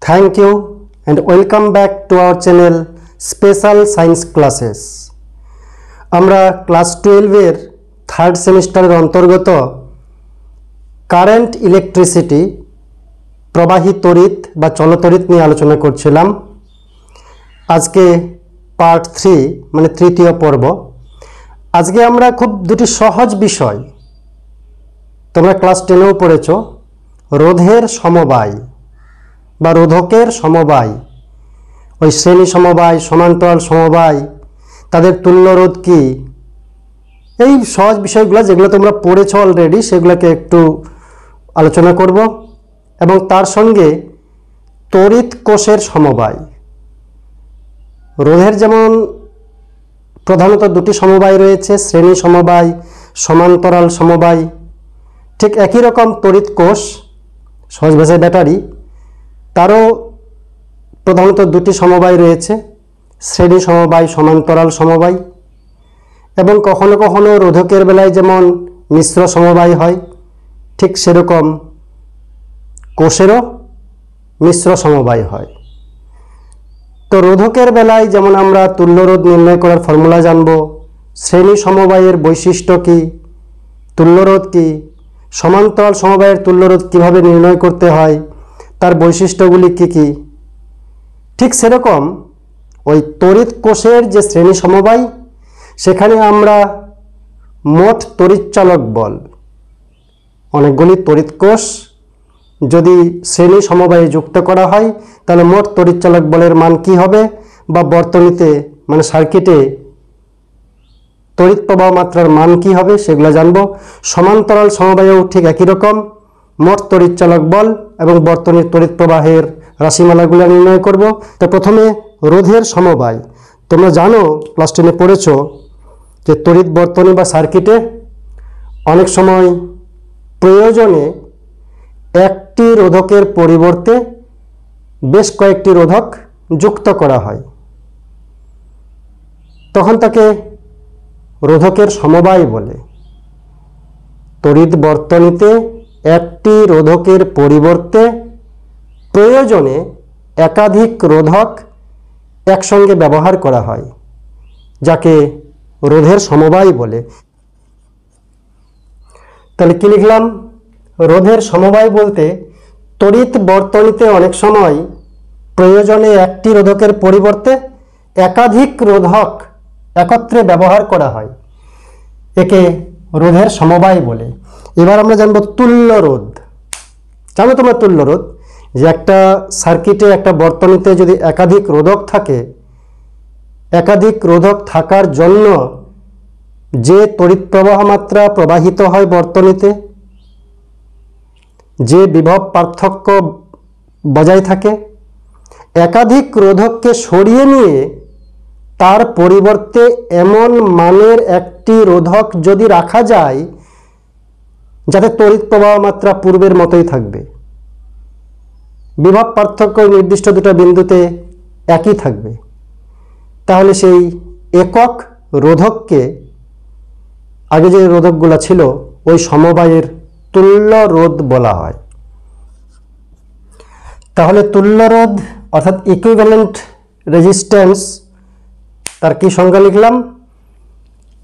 Thank you and welcome back to our channel Special Science Classes. আমরা class 12 এর third সেমিস্টারের অন্তর্গত current electricity প্রবাহী তড়িৎ বা চলতড়িৎ নিয়ে আলোচনা করছিলাম। আজকে পার্ট 3 মানে তৃতীয় পর্ব। আজকে আমরা খুব দুটি সহজ বিষয়, তোমরা ক্লাস 10এও পড়েছো, রোধের সমবায় বা রোধকের সমবায়, ওই শ্রেণী সমবায়, সমান্তরাল সমবায়, তাদের তুল্য রোধ কি, এই সহজ বিষয়গুলো যেগুলো তোমরা পড়েছো অলরেডি সেগুলোকে একটু আলোচনা করব এবং তার সঙ্গে তড়িৎ কোষের সমবায়। রোধের যেমন প্রধানত দুটি সমবায় রয়েছে, শ্রেণী সমবায়, সমান্তরাল সমবায়, ঠিক একই রকম তড়িৎ কোষ, সহজ ভাষায় ব্যাটারি, তারও প্রধানত দুটি সমবায় রয়েছে, শ্রেণী সমবায়, সমান্তরাল সমবায়। এবং কখনো কখনো রোধকের বেলায় যেমন মিশ্র সমবায় হয়, ঠিক সেরকম কোষেরও মিশ্র সমবায় হয়। তো রোধকের বেলায় যেমন আমরা তুল্যরোধ নির্ণয় করার ফর্মুলা জানব, শ্রেণী সমবায়ের বৈশিষ্ট্য কী, তুল্যরোধ কী, সমান্তরাল সমবায়ের তুল্যরোধ কীভাবে নির্ণয় করতে হয়, তার বৈশিষ্ট্যগুলি কী কী, ঠিক সেরকম ওই তড়িৎ কোষের যে শ্রেণী সমবায়, সেখানে আমরা মোট তড়িৎচালক বল, অনেকগুলি তড়িৎ কোষ যদি শ্রেণী সমবায়ে যুক্ত করা হয় তাহলে মোট তড়িৎচালক বলের মান কী হবে, বা বর্তনীতে মানে সার্কিটে তড়িৎ প্রবাহ মাত্রার মান কী হবে সেগুলো জানব। সমান্তরাল সমবায়েও ঠিক একই রকম মোট তড়িৎচালক বল এবং বর্তনীর তড়িৎ প্রবাহের রাশিমালাগুলো নির্ণয় করব। তো প্রথমে রোধের সমবায়। তোমরা জানো, ক্লাস 10-এ পড়েছ যে তড়িৎ বর্তনী বা সার্কিটে অনেক সময় প্রয়োজনে একটি রোধকের পরিবর্তে বেশ কয়েকটি রোধক যুক্ত করা হয়, তখন তাকে রোধকের সমবায় বলে। তড়িৎ বর্তনীতে একটি রোধকের পরিবর্তে প্রয়োজনে একাধিক রোধক একসঙ্গে ব্যবহার করা হয়, যাকে রোধের সমবায় বলে। তাহলে কি লিখলাম? রোধের সমবায় বলতে তড়িৎ বর্তনীতে অনেক সময় প্রয়োজনে একটি রোধকের পরিবর্তে একাধিক রোধক একত্রে ব্যবহার করা হয়, একে রোধের সমবায় বলে। এবার আমরা জানবো তুল্য রোধ। জানো তোমরা তুল্য রোধ, যে একটা সার্কিটে, একটা বর্তনীতে যদি একাধিক রোধক থাকে, একাধিক রোধক থাকার জন্য যে তড়িৎ প্রবাহ মাত্রা প্রবাহিত হয় বর্তনীতে, যে বিভব পার্থক্য বজায় থাকে, একাধিক রোধককে সরিয়ে নিয়ে তার পরিবর্তে এমন মানের একটি রোধক যদি রাখা যায় যাতে তড়িৎ প্রবাহ মাত্রা পূর্বের মতোই থাকবে, বিভব পার্থক্য নির্দিষ্ট দুটো বিন্দুতে একই থাকবে, তাহলে সেই একক রোধককে, আগে যে রোধকগুলো ছিল ওই সমবায়ের তুল্য রোধ বলা হয়। তাহলে তুল্য রোধ অর্থাৎ ইকুইভ্যালেন্ট রেজিস্ট্যান্স, তার কি সংজ্ঞা লিখলাম?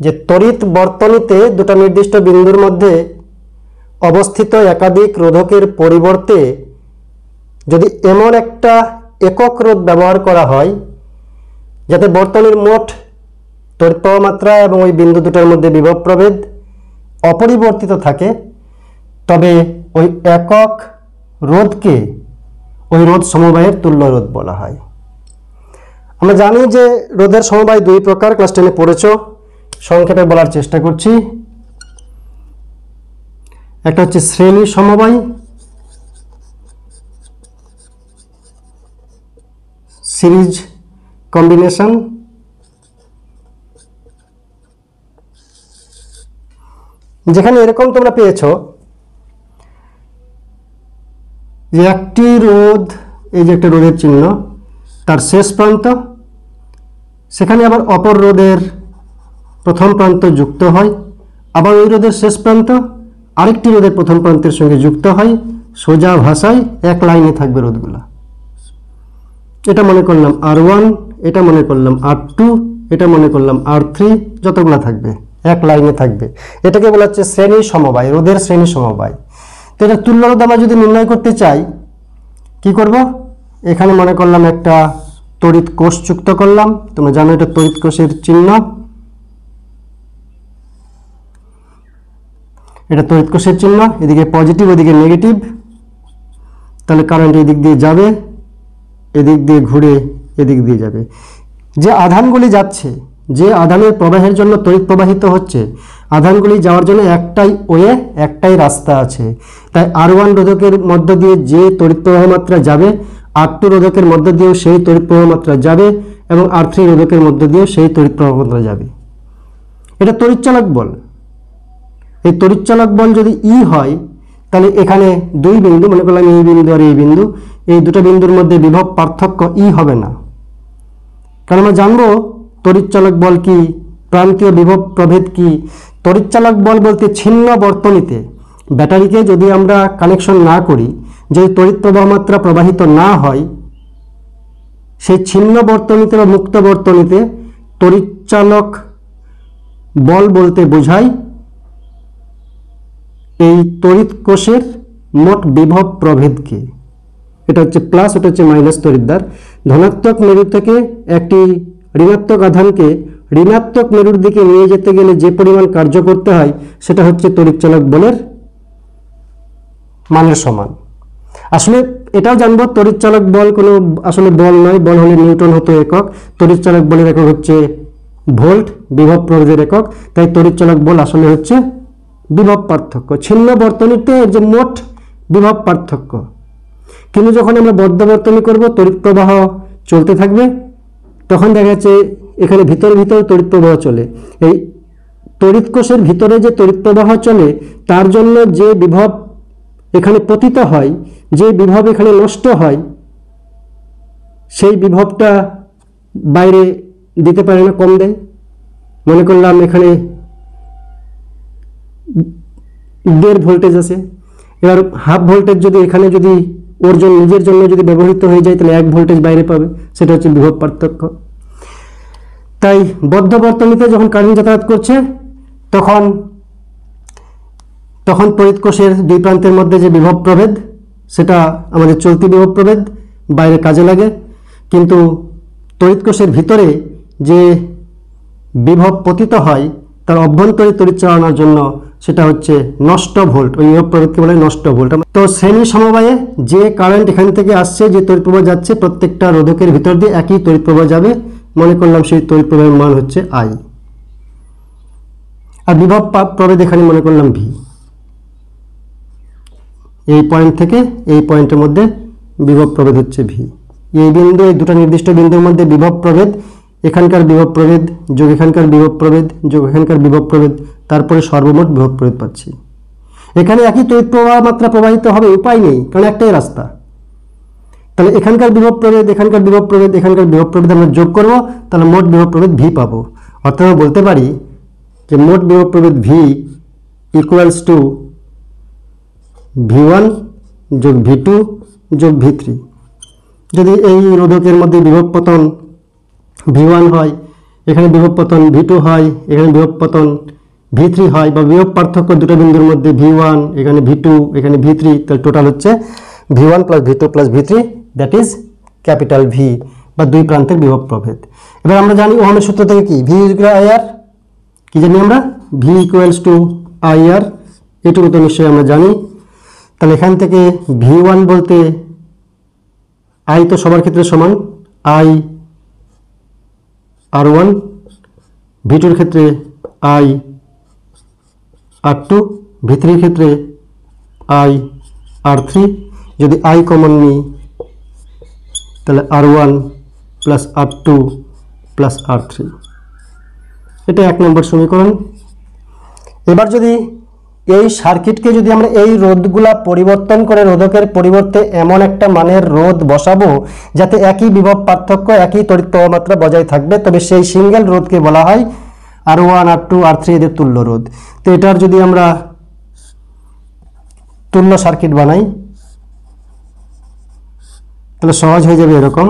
যে তড়িৎ বর্তনীতে দুটো নির্দিষ্ট বিন্দুর মধ্যে অবস্থিত একাধিক রোধকের পরিবর্তে যদি এমন একটা একক রোধ ব্যবহার করা হয় যাতে বর্তনীর মোট তড়িৎ প্রবাহ মাত্রা এবং ওই বিন্দু দুটোর মধ্যে বিভব প্রভেদ অপরিবর্তিত থাকে, তবে ওই একক রোধকে ওই রোধ সমবায়ের তুল্য রোধ বলা হয়। আমরা জানি যে রোধের সমবায় দুই প্রকার, ক্লাস 10-এ পড়েছ, সংক্ষেপে বলার চেষ্টা করছি। একটা হচ্ছে শ্রেণী সমবায়, সিরিজ কম্বিনেশন, যেখানে এরকম তোমরা পেয়েছ যে একটি রোধ, এই যে একটা রোধের চিহ্ন, তার শেষ প্রান্ত, সেখানে আবার অপর রোধের প্রথম প্রান্ত যুক্ত হয়, আবার ওই রোধের শেষ প্রান্ত আরেকটি রোধের প্রথম প্রান্তের সঙ্গে যুক্ত হয়, সোজা ভাষায় এক লাইনে থাকবে রোধগুলা। এটা মনে করলাম R1, এটা মনে করলাম R2, এটা মনে করলাম R3, যতগুলো থাকবে এক লাইনে থাকবে। এটাকে বলা হচ্ছে শ্রেণী সমবায়, রোধের শ্রেণী সমবায়। তো এটা তুল্য রোধ আমরা যদি নির্ণয় করতে চাই কি করব, এখানে মনে করলাম একটা তড়িৎ কোষ যুক্ত করলাম। তোমরা জানো এটা তড়িৎ কোষের চিহ্ন, এটা তড়িৎ কোষের চিহ্ন, এদিকে পজিটিভ ওদিকে নেগেটিভ। তাহলে কারেন্ট এদিক দিয়ে যাবে, এদিক দিয়ে ঘুরে এদিক দিয়ে যাবে। যে আধানগুলি যাচ্ছে, যে আধানের প্রবাহের জন্য তড়িৎ প্রবাহিত হচ্ছে, আধানগুলি যাওয়ার জন্য একটাই ওয়ে, একটাই রাস্তা আছে। তাই R1 রোধকের মধ্য দিয়ে যে তড়িৎ প্রবাহ মাত্রা যাবে, R2 রোধকের মধ্য দিয়েও সেই তড়িৎ প্রবাহ মাত্রা যাবে, এবং R3 রোধকের মধ্য দিয়েও সেই তড়িৎ প্রবাহ মাত্রা যাবে। এটা তড়িৎচালক বল। এই তড়িৎচালক বল যদি ই হয়, তাহলে এখানে দুই বিন্দু, মনে করলাম এই বিন্দু আর এই বিন্দু, এই দুটো বিন্দুর মধ্যে বিভব পার্থক্য ই হবে না। কারণ আমরা জানবো তড়িৎচালক বল কি, প্রান্তীয় বিভব প্রভেদ কি। তড়িৎচালক বল বলতে ছিন্ন বর্তনীতে ব্যাটারিকে যদি আমরা কানেকশন না করি, যদি তড়িৎ প্রবাহ মাত্রা প্রবাহিত না হয়, সেই ছিন্ন বর্তনীতে বা মুক্ত বর্তনীতে তড়িৎচালক বল বলতে বোঝায় এই তড়িৎ কোষের মোট বিভব প্রভেদকে। এটা হচ্ছে প্লাস, এটা হচ্ছে মাইনাস তড়িৎদ্বার। ধনাত্মক মেরু থেকে একটি ঋণাত্মক আধানকে ঋণাত্মক মেরুর দিকে নিয়ে যেতে গেলে যে পরিমাণ কার্য করতে হয়, সেটা হচ্ছে তড়িৎচালক বলের মানের সমান। আসলে এটাও জানবো তড়িৎচালক বল কোনো আসলে বল নয়, বল হলে নিউটন হতো একক। তড়িৎচালক বলের একক হচ্ছে ভোল্ট, বিভব প্রভেদের একক। তাই তড়িৎচালক বল আসলে হচ্ছে বিভব পার্থক্য, ছিন্ন বর্তনীতে যে মোট বিভব পার্থক্য। কিন্তু যখন আমরা বদ্ধ বর্তনী করব, তড়িৎ প্রবাহ চলতে থাকবে, তখন দেখা যাচ্ছে এখানে ভিতর ভিতর তড়িৎ প্রবাহ চলে। এই তড়িৎ কোষের ভিতরে যে তড়িৎ প্রবাহ চলে, তার জন্য যে বিভব এখানে পতিত হয়, যে বিভব এখানে নষ্ট হয়, সেই বিভবটা বাইরে দিতে পারে না, কম দেয়। মনে করলাম এখানে 1.5 ভোল্টেজ আছে, এবার হাফ ভোল্টেজ যদি এখানে যদি ওর জন্য নিজের জন্য যদি ব্যবহৃত হয়ে যায়, তাহলে 1 ভোল্টেজ বাইরে পাবে, সেটা হচ্ছে বিভব পার্থক্য। তাই বদ্ধ বর্তনীতে যখন কারেন্ট যাতায়াত করছে, তখন তড়িৎ কোষের দুই প্রান্তের মধ্যে যে বিভব প্রভেদ, সেটা আমাদের চলতি বিভব প্রভেদ, বাইরে কাজে লাগে। কিন্তু তড়িৎ কোষের ভিতরে যে বিভব পতিত হয়, তার অভ্যন্তরীণ তড়িৎ চালনার জন্য সেটা হচ্ছে নষ্ট ভোল্ট, ওই বিভব প্রভেদকে বলে নষ্ট ভোল্ট। তো শ্রেণী সমবায়ে যে কারেন্ট এখান থেকে আসছে, যে তড়িৎ প্রবাহ যাচ্ছে, প্রত্যেকটা রোধকের ভিতর দিয়ে একই তড়িৎ প্রবাহ যাবে। মনে করলাম সেই তড়িৎ প্রবাহের মান হচ্ছে I, আর বিভব প্রভেদ এখানে মনে করলাম V। এই পয়েন্ট থেকে এই পয়েন্টের মধ্যে বিভব প্রভেদ হচ্ছে V। এই বিন্দু, এই দুটো নির্দিষ্ট বিন্দুর মধ্যে বিভব প্রভেদ, এখানকার বিভব প্রভেদ যোগ এখানকার বিভব প্রভেদ যোগ এখানকার বিভব প্রভেদ, তারপরে সর্বমোট বিভব প্রভেদ পাচ্ছি। এখানে একই তড়িৎ প্রবাহ মাত্রা প্রবাহিত হবে, উপায় নেই, কারণ একটাই রাস্তা। তাহলে এখানকার বিভব প্রভেদ, এখানকার বিভব প্রভেদ, এখানকার বিভব প্রভেদ আমরা যোগ করব, তাহলে মোট বিভব প্রভেদ V পাবো। অর্থাৎ আমরা বলতে পারি যে মোট বিভব প্রভেদ V ইকুয়ালস টু V1 যোগ V2 যোগ V3। যদি এই রোধকের মধ্যে বিভব পতন V1 হয়, এখানে বিভব পতন V2 হয়, এখানে বিভব পতন V3 হয়, বা বিভব পার্থক্য দুটো বিন্দুর মধ্যে V1, এখানে V2, এখানে V3, তাহলে টোটাল হচ্ছে V1 plus V2 plus V3, that is capital V, বা দুই প্রান্তের বিভব প্রভেদ। এবার আমরা জানি ওহমের সূত্র থেকে কি V ইকুয়াল IR, কি জানি আমরা V ইকুয়ালস টু IR, এটুকু তো নিশ্চয়ই আমরা জানি। তাহলে এখান থেকে V1 বলতে I তো সবার ক্ষেত্রে সমান, I R1, V2 ক্ষেত্রে I R2, V3 ক্ষেত্রে I R3। যদি I কমন নিই, তাহলে R1 plus R2 plus R3, এটা 1 নম্বর সমীকরণ। এবার যদি এই সার্কিটকে যদি আমরা এই রোধগুলা পরিবর্তন করে রোধকের পরিবর্তে এমন একটা মানের রোধ বসাবো যাতে একই বিভব পার্থক্য, একই তড়িৎ প্রবাহ মাত্রা বজায় থাকবে, তবে সেই সিঙ্গেল রোধকে বলা হয় R1 R2 R3 এদের তুল্য রোধ। তো এটার যদি আমরা তুল্য সার্কিট বানাই, তাহলে সহজ হয়ে যাবে এরকম।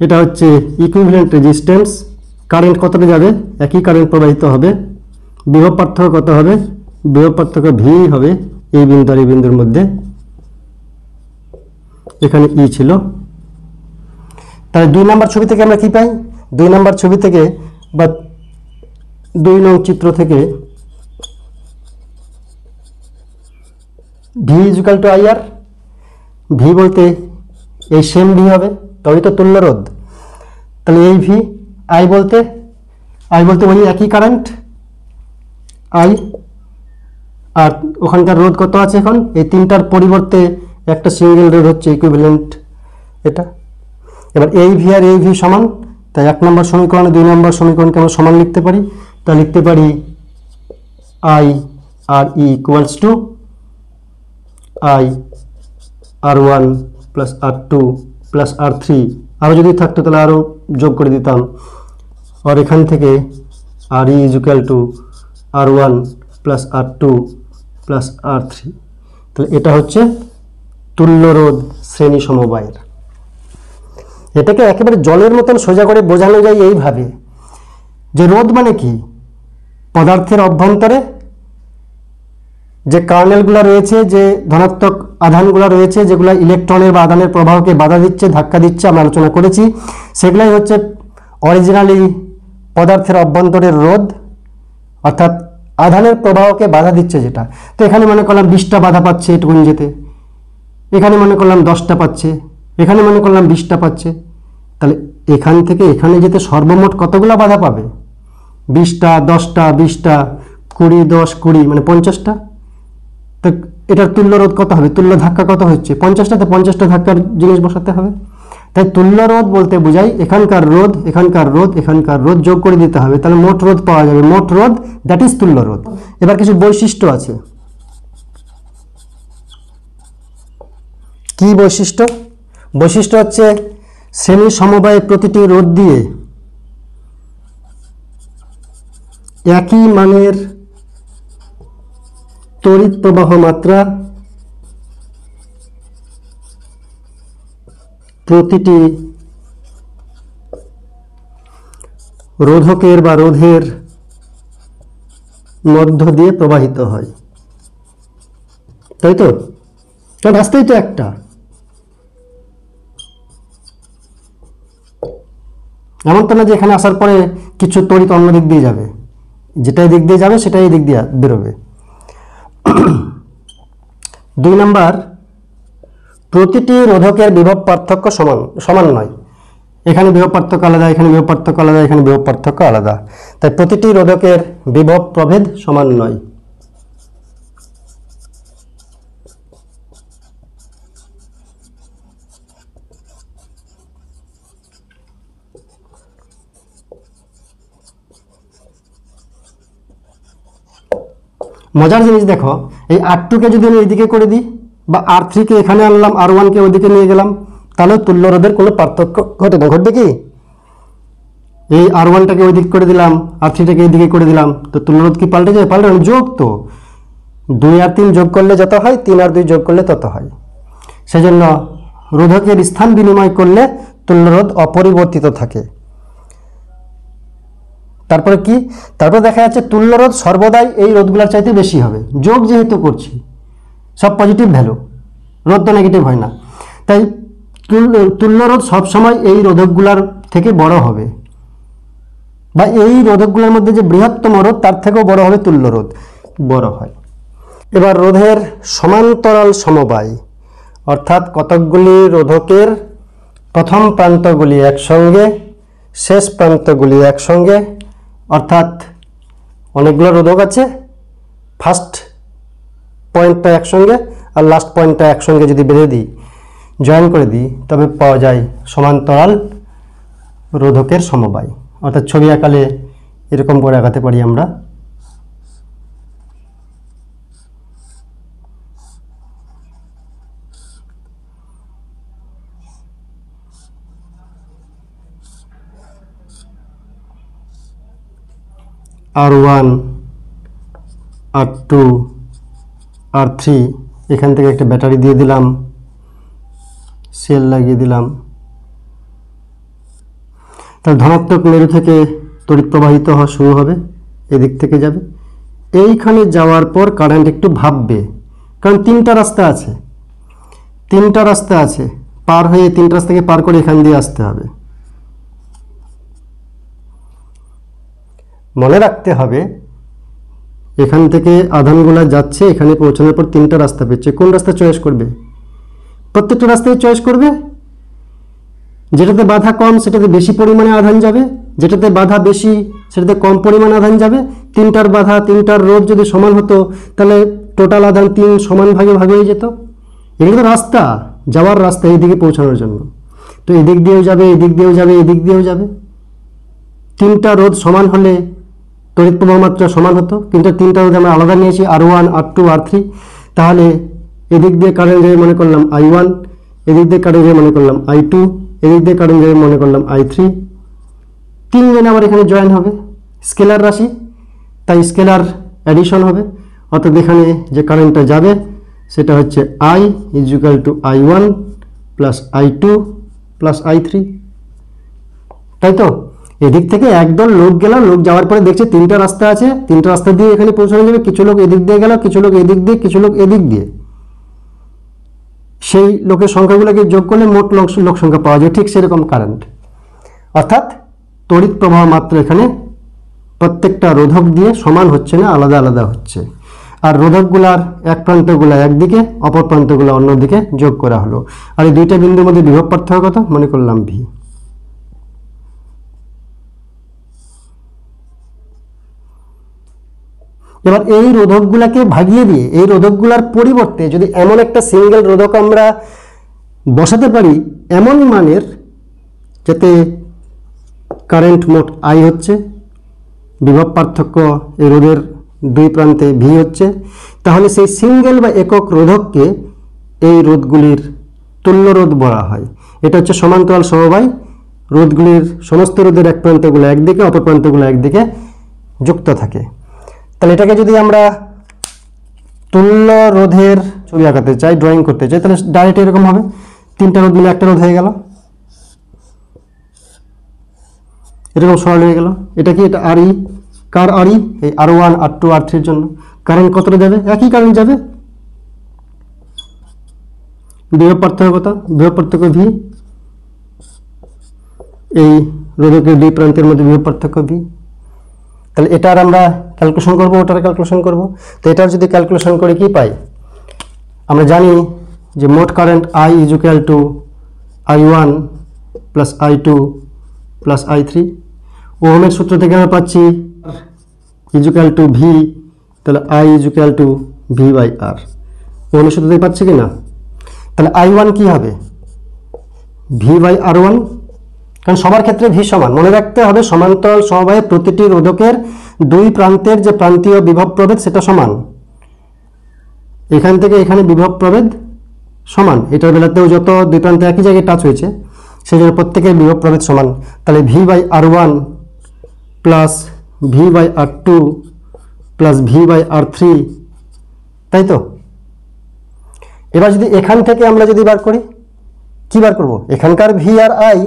এটা হচ্ছে ইকুইভ্যালেন্ট রেজিস্ট্যান্স। কারেন্ট কতটা যাবে? একই কারেন্ট প্রবাহিত হবে। বিভব পার্থক্য কত হবে? বিভব পার্থক্য ভি হবে এই বিন্দু আর এই বিন্দুর মধ্যে। এখানে ই ছিল। তাহলে 2 নম্বর ছবি থেকে আমরা কি পাই? 2 নম্বর ছবি থেকে বা 2 নং চিত্র থেকে V equal to I R. V বলতে এই সেম ভি হবে, তবেই তো তুল্য রোধ। তাহলে এই ভি, আই বলতে ওই একই কারেন্ট আই, আর ওখানকার রোধ কত আছে এখন? এই তিনটার পরিবর্তে একটা সিঙ্গেল রোধ হচ্ছে ইকুইভ্যালেন্ট এটা। এবার এই ভি আর এই ভি সমান, তাই 1 নম্বর সমীকরণে 2 নম্বর সমীকরণকে আমরা সমান লিখতে পারি। তা লিখতে পারি I R E equals to I R one plus R two plus R three. আরও যদি থাকতো তাহলে আরও যোগ করে দিতাম। আর এখান থেকে R E is equal to R one plus R two plus R three. তাহলে এটা হচ্ছে তুল্য রোধ শ্রেণী সমবায়ের। এটাকে একেবারে জলের মতন সোজা করে বোঝানো যায় এইভাবে যে রোধ মানে কি? পদার্থের অভ্যন্তরে যে কার্নেলগুলো রয়েছে, যে ধনাত্মক আধানগুলো রয়েছে, যেগুলো ইলেকট্রনের বা আধানের প্রবাহকে বাধা দিচ্ছে, ধাক্কা দিচ্ছে, আমরা আলোচনা করেছি, সেগুলাই হচ্ছে অরিজিনালি পদার্থের অভ্যন্তরের রোধ, অর্থাৎ আধানের প্রবাহকে বাধা দিচ্ছে যেটা। তো এখানে মনে করলাম 20টা বাধা পাচ্ছে এটুকুন যেতে, এখানে মনে করলাম 10টা পাচ্ছে, এখানে মনে করলাম 20টা পাচ্ছে। তাহলে এখান থেকে এখানে যেতে সর্বমোট কতগুলো বাধা পাবে? 20টা, 10টা, 20টা, 20, 10, 20 মানে 50টা। তো এটার তুল্য রোধ কত হবে? তুল্য ধাক্কা কত হচ্ছে? 50টাতে 50টা ধাক্কার জিনিস বসাতে হবে। তাই তুল্য রোধ বলতে বোঝাই এখানকার রোধ, এখানকার রোধ, এখানকার রোধ যোগ করে দিতে হবে, তাহলে মোট রোধ পাওয়া যাবে। মোট রোধ, দ্যাট ইজ তুল্য রোধ। এবার কিছু বৈশিষ্ট্য আছে। কি বৈশিষ্ট্য? বৈশিষ্ট্য হচ্ছে শ্রেণী সমবায়ে প্রতিটি রোধ দিয়ে একই মানের তড়িৎ প্রবাহ মাত্রা প্রতিটি রোধকের বা রোধের মধ্য দিয়ে প্রবাহিত হয়, তাই তো? কারণ রাস্তাই তো একটা। এমন তো না যে এখানে আসার পরে কিছু তড়িৎ অন্য দিক দিয়ে যাবে, যেটাই দিক দিয়ে যাবে সেটাই এই দিক দিয়ে বেরোবে। 2 নম্বর, প্রতিটি রোধকের বিভব পার্থক্য সমান নয়। এখানে বিভব পার্থক্য আলাদা, এখানে বিভব পার্থক্য আলাদা, এখানে বিভব পার্থক্য আলাদা। তাই প্রতিটি রোধকের বিভব প্রভেদ সমান নয়। মজার জিনিস দেখো, এই R2কে যদি আমি এইদিকে করে দিই, বা R3কে এখানে আনলাম, R1কে ওইদিকে নিয়ে গেলাম, তাহলে তুল্য রোধের কোনো পার্থক্য ঘটে না। ঘটবে কি? এই R1টাকে ওই দিক করে দিলাম, R3টাকে এইদিকে করে দিলাম, তো তুল্য রোধ কি পাল্টে যায়? পাল্টে না, যোগ তো। 2 আর 3 যোগ করলে যত হয়, 3 আর 2 যোগ করলে তত হয়। সেজন্য রোধকের স্থান বিনিময় করলে তুল্য রোধ অপরিবর্তিত থাকে। তারপরে কি? তারপর দেখা যাচ্ছে তুল্য রোধ সর্বদাই এই রোধগুলোর চাইতে বেশি হবে। যোগ যেহেতু করছি, সব পজিটিভ ভ্যালু, রোধ তো নেগেটিভ হয় না, তাই তুল্য রোধ সবসময় এই রোধকগুলোর থেকে বড় হবে, বা এই রোধকগুলোর মধ্যে যে বৃহত্তম রোধ তার থেকেও বড় হবে তুল্য রোধ, বড় হয়। এবার রোধের সমান্তরাল সমবায়, অর্থাৎ কতকগুলি রোধকের প্রথম প্রান্তগুলি একসঙ্গে, শেষ প্রান্তগুলি একসঙ্গে, অর্থাৎ অনেকগুলো রোধক আছে, ফার্স্ট পয়েন্টটা একসঙ্গে আর লাস্ট পয়েন্টটা একসঙ্গে যদি বেঁধে দিই, জয়েন করে দিই, তবে পাওয়া যায় সমান্তরাল রোধকের সমবায়। অর্থাৎ ছবি আকালে এরকম করে আঁকাতে পারি আমরা। R1, R2, R3, এখান থেকে একটা ব্যাটারি দিয়ে দিলাম, সেল লাগিয়ে দিলাম, তাহলে ধনাত্মক মেরু থেকে তড়িৎ প্রবাহিত হওয়া শুরু হবে, এদিক থেকে যাবে, এইখানে যাওয়ার পর কারেন্ট একটু ভাববে, কারণ তিনটা রাস্তা আছে, পার হয়ে তিনটা রাস্তাকে পার করে এখান দিয়ে আসতে হবে। মনে রাখতে হবে এখান থেকে আধানগুলো যাচ্ছে, এখানে পৌঁছানোর পর তিনটা রাস্তা পেয়েছে, কোন রাস্তা চয়েস করবে? প্রত্যেকটা রাস্তায় চয়েস করবে, যেটাতে বাধা কম সেটাতে বেশি পরিমাণে আধান যাবে, যেটাতে বাধা বেশি সেটাতে কম পরিমাণে আধান যাবে। তিনটার বাধা তিনটার রোধ যদি সমান হতো তাহলে টোটাল আধান 3 সমান ভাগে ভাগ হয়ে যেত। এগুলো তো রাস্তা, যাওয়ার রাস্তা এইদিকে পৌঁছানোর জন্য, তো এদিক দিয়েও যাবে, এদিক দিয়েও যাবে, এদিক দিয়েও যাবে। তিনটা রোধ সমান হলে তড়িৎ প্রবাহ মাত্রা সমান হতো, কিন্তু তিনটা রোধ আমরা আলাদা নিয়েছি, R1 R2 R3। তাহলে এদিক দিয়ে কারেন্ট যাবে মনে করলাম I1, এদিক দিয়ে কারেন্ট যাবে মনে করলাম I2, এদিক দিয়ে কারেন্ট যাবে মনে করলাম I3। তিনজন আবার এখানে জয়েন হবে, স্কেলার রাশি, তাই স্কেলার অ্যাডিশন হবে, অর্থাৎ এখানে যে কারেন্টটা যাবে সেটা হচ্ছে I = I1 + I2 + I3, তাই তো? এদিক থেকে একদল লোক গেল, লোক যাওয়ার পরে দেখছে তিনটা রাস্তা আছে, তিনটা রাস্তা দিয়ে এখানে পৌঁছানো যাবে, কিছু লোক এদিক দিয়ে গেল, কিছু লোক এদিক দিয়ে, কিছু লোক এদিক দিয়ে, সেই লোকের সংখ্যাগুলোকে যোগ করলে মোট লোক সংখ্যা পাওয়া যায়, ঠিক সেরকম কারেন্ট। অর্থাৎ তড়িৎ প্রবাহ মাত্রা এখানে প্রত্যেকটা রোধক দিয়ে সমান হচ্ছে না, আলাদা আলাদা হচ্ছে। আর রোধকগুলার এক প্রান্তগুলো একদিকে, অপর প্রান্তগুলো অন্যদিকে যোগ করা হলো। আর এই দুইটা বিন্দুর মধ্যে বিভব পার্থক্য কত? মনে করলাম ভি। এবার এই রোধকগুলাকে ভাগিয়ে দিয়ে, এই রোধকগুলার পরিবর্তে যদি এমন একটা সিঙ্গেল রোধক আমরা বসাতে পারি এমন মানের, যাতে কারেন্ট মোট I হচ্ছে, বিভব পার্থক্য এই রোধের দুই প্রান্তে ভি হচ্ছে, তাহলে সেই সিঙ্গেল বা একক রোধককে এই রোধগুলির তুল্য রোধ বলা হয়। এটা হচ্ছে সমান্তরাল সমবায়, রোধগুলির সমস্ত রোধের এক প্রান্তগুলো একদিকে, অপর প্রান্তগুলো একদিকে যুক্ত থাকে। তাহলে এটাকে যদি আমরা তুল্য রোধের ছবি আঁকাতে চাই, ড্রয়িং করতে চাই, তাহলে ডাইরেক্ট এরকম হবে, তিনটা রোধ মিলে একটা রোধ হয়ে গেল, এরকম সরল হয়ে গেল। এটা কি? এটা RE, কার RE? এই R1 R2 R3 এর জন্য। কারেন্ট কতটা যাবে? একই কারেন্ট যাবে। বিভব পার্থক্য কত? বিভব পার্থক্য ভি, এই রোধকের দুই প্রান্তের মধ্যে বিভব পার্থক্য ভি। তাহলে এটার আমরা ক্যালকুলেশন করবো, ওটার ক্যালকুলেশন করবো। তো এটার যদি ক্যালকুলেশন করে কি পাই? আমরা জানি যে মোট current I = I1 + I2 + I3। ওহমের সূত্র থেকে আমরা পাচ্ছি = V, তাহলে I = V/R। ওহমের সূত্র থেকে পাচ্ছি কি না? তাহলে I1 কি হবে? V/R1, কারণ সবার ক্ষেত্রে ভি সমান। মনে রাখতে হবে সমান্তরাল সমবায়ে প্রতিটি রোধকের দুই প্রান্তের যে প্রান্তীয় বিভব প্রভেদ সেটা সমান। এখান থেকে এখানে বিভব প্রভেদ সমান, এটার বেলাতেও যত দুই প্রান্তে একই জায়গায় টাচ হয়েছে সেই জন্য প্রত্যেকের বিভব প্রভেদ সমান। তাহলে V/R1 + V/R2 + V/R3, তাই তো? এবার যদি এখান থেকে আমরা যদি বার করি, কি বার করব? এখানকার ভি আর আই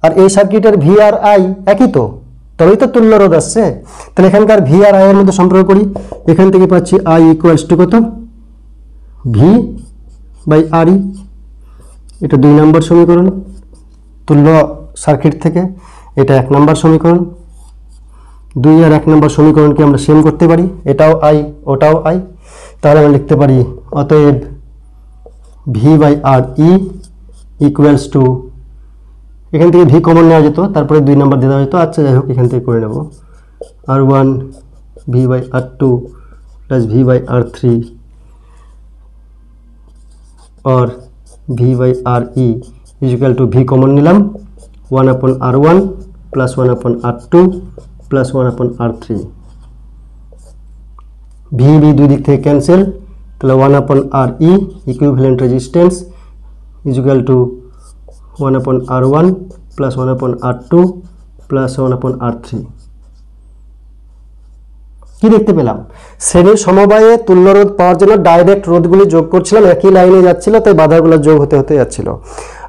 আর এই সার্কিটের ভি আর আই একই তো, তবেই তো তুল্য রোধ আসছে। তাহলে এখানকার ভি আর আই এর মধ্যে সম্পর্ক করি, এখান থেকে পাচ্ছি I = কত? V/RE। এটা 2 নম্বর সমীকরণ তুল্য সার্কিট থেকে, এটা 1 নম্বর সমীকরণ। 2 আর 1 নম্বর সমীকরণকে আমরা সেম করতে পারি, এটাও I ওটাও I। তাহলে আমরা লিখতে পারি অতএব V/RE = এখান থেকে ভি কমন নেওয়া যেত, তারপরে 2 নম্বর দেওয়া যেত। আচ্ছা যাই হোক, এখান থেকে করে নেব R1 V/R2 + V/R3 और V/RE = ভি কমন নিলাম 1/R1 + 1/R2 + 1/R3। ভি দুই দিক থেকে ক্যান্সেল, তাহলে 1/RE equivalent resistance = 1/R1 + 1/R2 + 1/R3। কি দেখতে পেলাম, শ্রেণীর সমবায়ে তুল্য রোধ পাওয়ার জন্য ডাইরেক্ট রোধগুলি যোগ করছিলাম, একই লাইনে যাচ্ছিল, তাই বাধাগুলো যোগ হতে হতে যাচ্ছিল।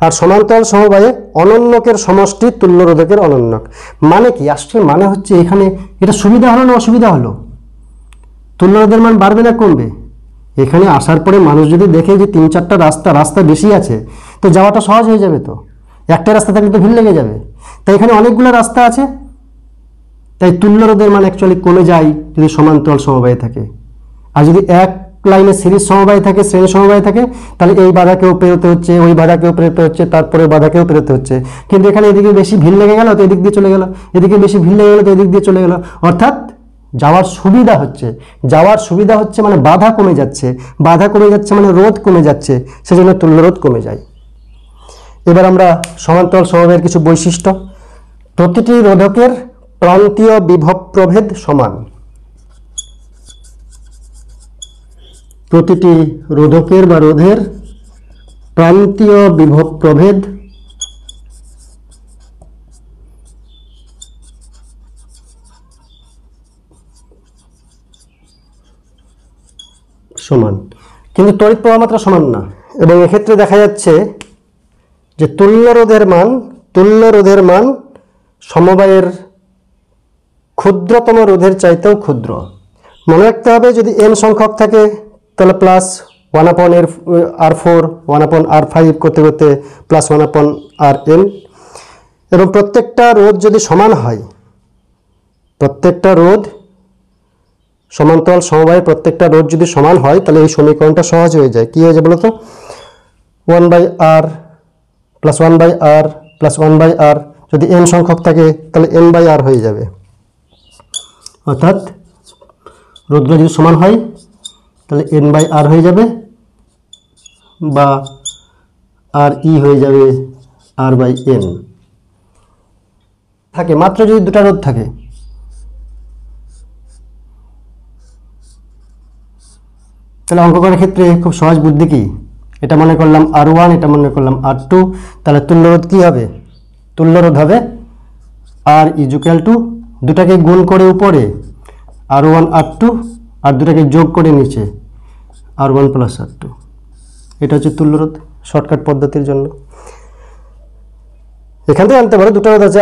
আর সমান্তরাল সমবায়ে অনন্যকের সমষ্টি তুল্য রোধকের অনন্যক। মানে কি, আসলে মানে হচ্ছে এখানে এটা সুবিধা হলো না অসুবিধা হলো? তুল্য রোধের মান বাড়বে না কমবে? এখানে আসার পরে মানুষ যদি দেখে যে 3-4টা রাস্তা বেশি আছে, তো যাওয়াটা সহজ হয়ে যাবে। তো একটা রাস্তা থাকলে তো ভিড় লেগে যাবে। তাই এখানে অনেকগুলো রাস্তা আছে, তাই তুল্য রোধের মান অ্যাকচুয়ালি কমে যায় যদি সমান্তরাল সমবায় থাকে। আর যদি এক লাইনে সিরিজ সমবায় থাকে, শ্রেণী সমবায় থাকে, তাহলে এই বাধাকেও পেরোতে হচ্ছে, ওই বাধাকেও পেরোতে হচ্ছে, তারপরে বাধাকেও পেরোতে হচ্ছে। কিন্তু এখানে এদিকে বেশি ভিড় লেগে গেল তো এদিক দিয়ে চলে গেল, এদিকে বেশি ভিড় লেগে গেল তো এদিক দিয়ে চলে গেল। অর্থাৎ যাওয়ার সুবিধা হচ্ছে মানে বাধা কমে যাচ্ছে, বাধা কমে যাচ্ছে মানে রোধ কমে যাচ্ছে, সেজন্য তুল্য রোধ কমে যায়। এবার আমরা সমান্তরাল সমবায়ের কিছু বৈশিষ্ট্য। প্রতিটি রোধকের প্রান্তীয় বিভব প্রভেদ সমান। প্রতিটি রোধকের বা রোধের প্রান্তীয় বিভব প্রভেদ সমান, কিন্তু তড়িৎ প্রবাহ মাত্রা সমান না। এবং এক্ষেত্রে দেখা যাচ্ছে যে তুল্য রোধের মান সমবায়ের ক্ষুদ্রতম রোধের চাইতেও ক্ষুদ্র। মনে রাখতে হবে, যদি n সংখ্যক থাকে তাহলে প্লাস 1/r4 1/r5 করতে করতে প্লাস 1/rn। এবং প্রত্যেকটা রোধ যদি সমান হয়, প্রত্যেকটা রোধ সমান্তরাল সমবায়ে প্রত্যেকটা রোধ যদি সমান হয়, তাহলে এই সমীকরণটা সহজ হয়ে যায়। কি হয়ে যায় বলতো? 1/r plus 1/r plus 1/r, যদি n সংখ্যক থাকে তাহলে n/r হয়ে যাবে। অর্থাৎ রোধগুলো যদি সমান হয় তাহলে n/r হয়ে যাবে, বা re হয়ে যাবে r/n। থাকে মাত্র যদি দুটা রোধ থাকে, তাহলে অঙ্ক করার ক্ষেত্রে খুব সহজ বুদ্ধি কি, এটা মনে করলাম r1, এটা মনে করলাম r2, তাহলে তুল্য রোধ কি হবে? তুল্য রোধ হবে r = দুটাকে গুণ করে উপরে r1 r2, আর দুটাকে যোগ করে নিচে r1 + r2। এটা হচ্ছে তুল্য রোধ শর্টকাট পদ্ধতির জন্য। এখান থেকে আনতে পারো, দুটো রোধ আছে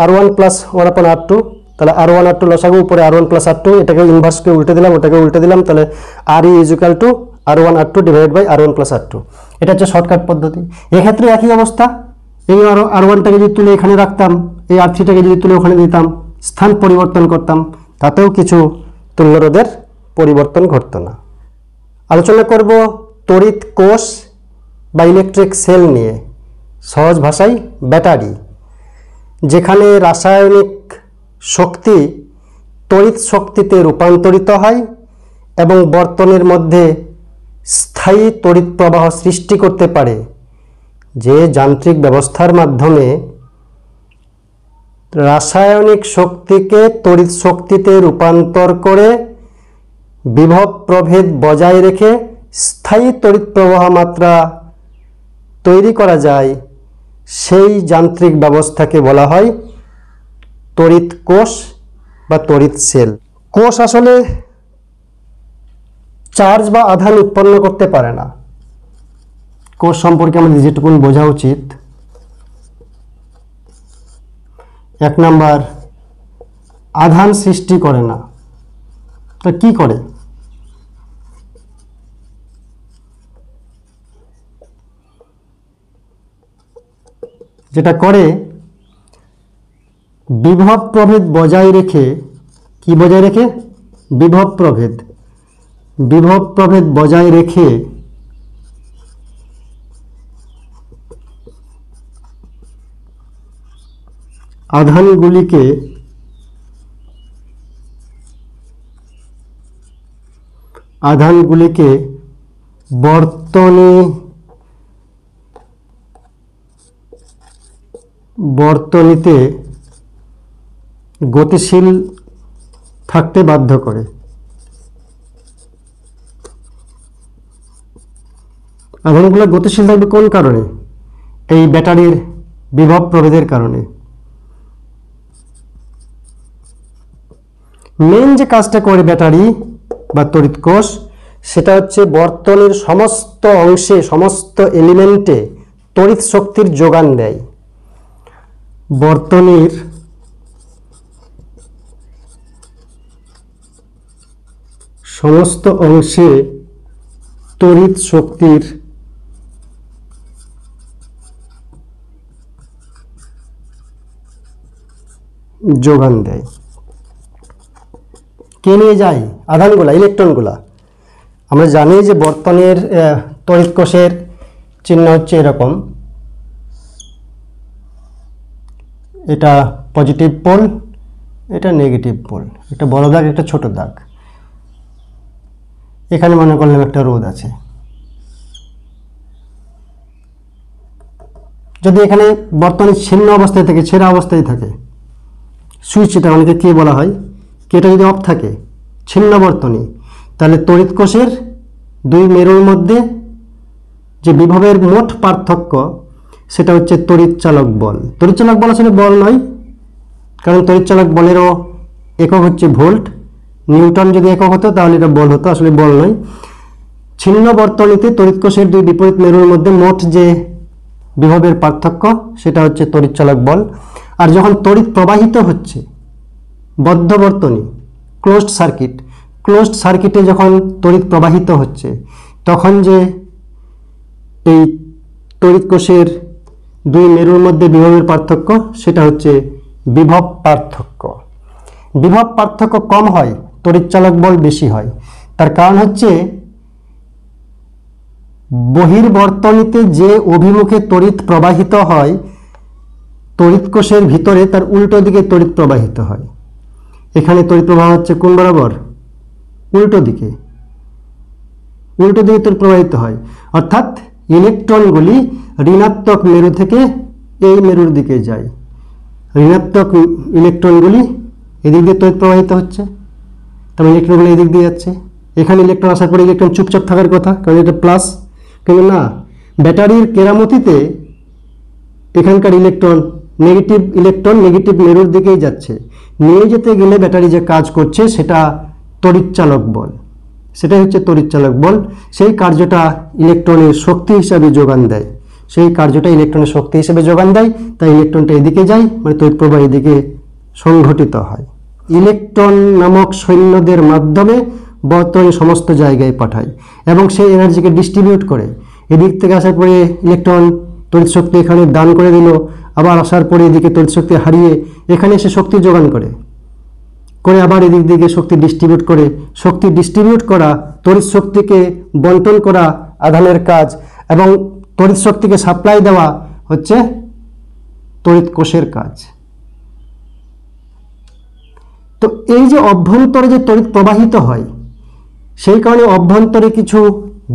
r1 + 1/r2, তাহলে r1 r2 লসাগু, উপরে r1 + r2, এটাকে ইনভার্সকে উল্টে দিলাম, ওটাকে উল্টে দিলাম, তাহলে re = r1 r2 / r1 + r2। এটা হচ্ছে শর্টকাট পদ্ধতি। এক্ষেত্রে একই অবস্থা, এই r1টাকে যদি তুলে এখানে রাখতাম, এই r3টাকে যদি তুলে ওখানে দিতাম, স্থান পরিবর্তন করতাম, তাতেও কিছু তুল্য রোধের পরিবর্তন ঘটতো না। আলোচনা করব তড়িৎ কোষ বা ইলেকট্রিক সেল নিয়ে, সহজ ভাষায় ব্যাটারি, যেখানে রাসায়নিক শক্তি তড়িৎ শক্তিতে রূপান্তরিত হয় এবং বর্তনীর মধ্যে স্থায়ী তড়িৎ প্রবাহ সৃষ্টি করতে পারে। যে যান্ত্রিক ব্যবস্থার মাধ্যমে রাসায়নিক শক্তিকে তড়িৎ শক্তিতে রূপান্তর করে বিভব প্রভেদ বজায় রেখে স্থায়ী তড়িৎ প্রবাহ মাত্রা তৈরি করা যায়, সেই যান্ত্রিক ব্যবস্থাকে বলা হয় তড়িৎ কোষ বা তড়িৎ সেল। কোষ আসলে চার্জ বা আধান উৎপন্ন করতে পারে না। কোষ সম্পর্কে আমাদের যেটুকু বোঝা উচিত, 1 নাম্বার, আধান সৃষ্টি করে না। তো কি করে? যেটা করে, বিভব প্রভেদ বজায় রেখে, কি বজায় রেখে? বিভব প্রভেদ বজায় রেখে আধানগুলিকে বর্তনীতে গতিশীল থাকতে বাধ্য করে। আধানগুলো গতিশীল থাকবে কোন কারণে? এই ব্যাটারির বিভব প্রভেদের কারণে। মেন যে কাজটা করে ব্যাটারি বা তড়িৎ কোষ, সেটা হচ্ছে বর্তনীর সমস্ত অংশে, সমস্ত এলিমেন্টে তড়িৎ শক্তির যোগান দেয়। বর্তনীর সমস্ত অংশে তড়িৎ শক্তির যোগান দেয়। কে নিয়ে যায়? আধানগুলা, ইলেকট্রনগুলা। আমরা জানি যে বর্তনীর তড়িৎ কোষের চিহ্ন হচ্ছে এরকম, এটা পজিটিভ পোল, এটা নেগেটিভ পোল, একটা বড় দাগ, একটা ছোট দাগ। এখানে মনে করলাম একটা রোধ আছে। যদি এখানে বর্তনী ছিন্ন অবস্থায় থাকে, ছেঁড়া অবস্থায় থাকে, সুইচ, এটা অনেকে কি বলা হয়, এটা যদি অফ থাকে, ছিন্ন বর্তনী, তাহলে তড়িৎ কোষের দুই মেরুর মধ্যে যে বিভবের মোট পার্থক্য, সেটা হচ্ছে তড়িৎচালক বল। তড়িৎচালক বল আসলে বল নয়, কারণ তড়িৎচালক বলেরও একক হচ্ছে ভোল্ট। নিউটন যদি একক হতো তাহলে এটা বল হতো, আসলে বল নয়। ছিন্ন বর্তনীতে তড়িৎ কোষের দুই বিপরীত মেরুর মধ্যে মোট যে বিভবের পার্থক্য, সেটা হচ্ছে তড়িৎচালক বল। আর যখন তড়িৎ প্রবাহিত হচ্ছে, বদ্ধ বর্তনী, ক্লোজড সার্কিট, ক্লোজড সার্কিটে যখন তড়িৎ প্রবাহিত হচ্ছে, তখন যে এই তড়িৎ কোষের দুই মেরুর মধ্যে বিভবের পার্থক্য, সেটা হচ্ছে বিভব পার্থক্য। বিভব পার্থক্য কম হয়, তড়িৎচালক বল বেশি হয়। তার কারণ হচ্ছে বহির্বর্তনীতে যে অভিমুখে তড়িৎ প্রবাহিত হয়, তড়িৎ কোষের ভিতরে তার উল্টো দিকে তড়িৎ প্রবাহিত হয়। এখানে তড়িৎ প্রবাহ হচ্ছে কোন বরাবর? উল্টো দিকে, উল্টো দিকে তড়িৎ প্রবাহিত হয়। অর্থাৎ ইলেকট্রনগুলি ঋণাত্মক মেরু থেকে এই মেরুর দিকে যায়। ঋণাত্মক ইলেকট্রনগুলি এদিক দিয়ে তড়িৎ প্রবাহিত হচ্ছে, তবে ইলেকট্রনগুলি এদিক দিয়ে যাচ্ছে। এখানে ইলেকট্রন আসার পরে ইলেকট্রন চুপচাপ থাকার কথা, কারণ এটা প্লাস। কিন্তু না, ব্যাটারির কেরামতিতে এখানকার ইলেকট্রন নেগেটিভ মেরুর দিকেই যাচ্ছে। নিয়ে যেতে গেলে ব্যাটারি যে কাজ করছে, সেটা তড়িৎচালক বল, সেটাই হচ্ছে তড়িৎচালক বল। সেই কার্যটা ইলেকট্রনের শক্তি হিসাবে যোগান দেয়, সেই কার্যটা ইলেকট্রনের শক্তি হিসেবে যোগান দেয়। তাই ইলেকট্রনটা এদিকে যায়, মানে তড়িৎ প্রবাহ এদিকে সংঘটিত হয়। ইলেকট্রন নামক সৈন্যদের মাধ্যমে বর্তনী সমস্ত জায়গায় পাঠায় এবং সেই এনার্জিকে ডিস্ট্রিবিউট করে। এদিক থেকে আসার পরে ইলেকট্রন তড়িৎ শক্তি এখানে দান করে দিল, আবার আসার পরে এদিকে তড়িৎ শক্তি হারিয়ে এখানে এসে শক্তি যোগান করে আবার এদিক দিকে শক্তি ডিস্ট্রিবিউট করে। শক্তি ডিস্ট্রিবিউট করা, তড়িৎ শক্তিকে বন্টন করা আধানের কাজ, এবং তড়িৎ শক্তিকে সাপ্লাই দেওয়া হচ্ছে তড়িৎ কোষের কাজ। তো এই যে অভ্যন্তরে যে তড়িৎ প্রবাহিত হয়, সেই কারণে অভ্যন্তরে কিছু